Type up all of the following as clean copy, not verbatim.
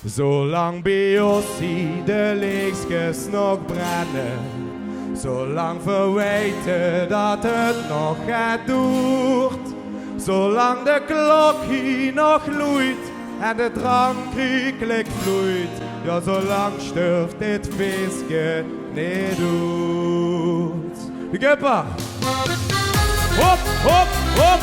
Zolang bij ons de lichtjes nog brennen, zolang verwijten dat het nog gaat duurt. Zolang de klok hier nog loeit en de drank kriekelijk vloeit, ja, zolang sterft dit feestje niet doet. Geppa! Hop, hop, hop!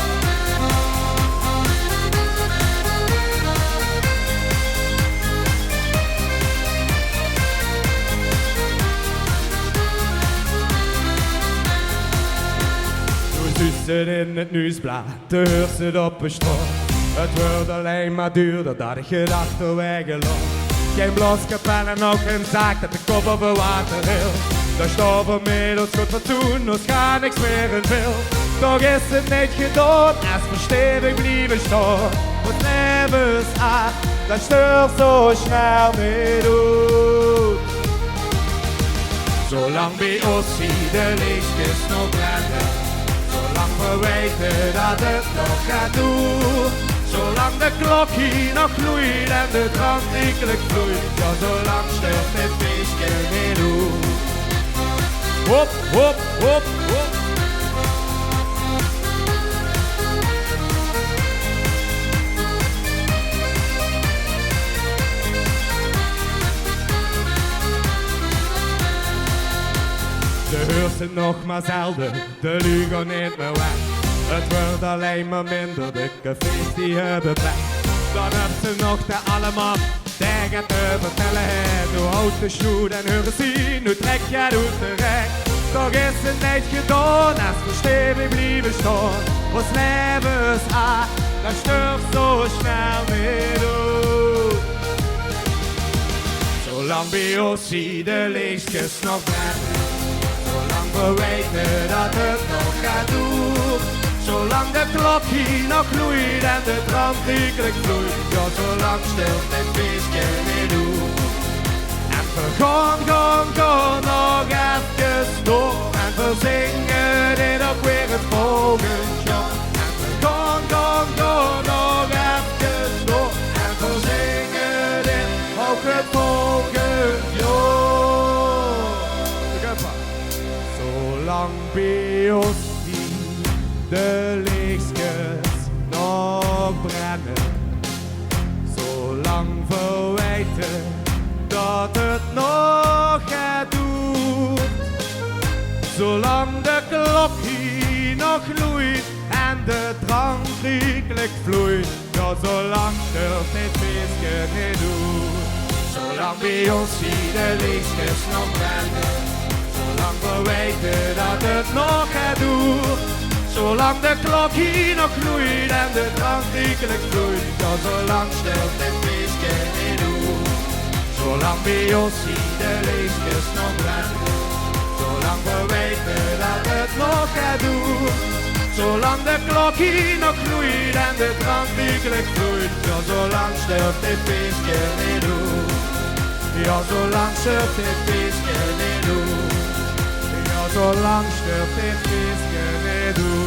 Zussen in het nieuwsblad, de heurt het op een straat. Het wordt alleen maar duurder dat ik gedachten weggelopen. Geen bloskapel en ook geen zaak dat de kop op het water wil. Daar stoppen middels goed van toen, nog gaat niks meer in veel. Toch is het niet gedaan, als verstevig blijven staan. Het leven is hard, dat sterft zo snel niet uit. Zolang bij ons zie de lichtjes nog branden, zolang we weten dat het nog gaat doen. Zolang de klok hier nog gloeit en de drank rijkelijk vloeit, ja, zolang sterft het feestje niet uit. Hop, hop, hop, hop. De heursen nog maar zelden, de lugen niet meer weg. Het wordt alleen maar minder, de cafés die hebben pech. Dan hebben ze nog te allemaal tegen te vertellen. Nu houdt de shoot en horen zien, nu trek jij uit de rek. Toch is het niet gedaan, als we stevig blijven staan. Ons leven is hard, dat sterft zo snel niet uit. Zolang bij ons zie de lichtjes nog brennen, zolang we weten dat het nog gaat doen. Zolang de klok hier nog gloeit en de drank rijkelijk vloeit, ja, zolang stilt dit feestje niet uit. En we gaan nog even door en we zingen dit ook weer het volgend jaar. En we gaan nog even door en we zingen dit ook het volgend jaar. Zolang bij ons de lichtjes nog brennen, zolang verwijten dat het nog gaat doen. Zolang de klok hier nog gloeit en de drank rijkelijk vloeit, ja, zolang sterft dit feestje niet uit. Zolang bij ons zie de lichtjes nog brennen, zolang we weten dat het nog gaat doen. Zolang de klok hier nog gloeit en de drank rijkelijk vloeit, ja, zolang sterft dit feestje niet uit. Zolang bij ons zie de lichtjes nog brennen, zolang we weten dat het nog gaat doen. Zolang de klok hier nog gloeit en de drank rijkelijk vloeit, ja, zolang sterft dit feestje niet uit. Ja, zolang sterft dit feestje niet uit. Ja, zolang sterft dit feestje niet uit.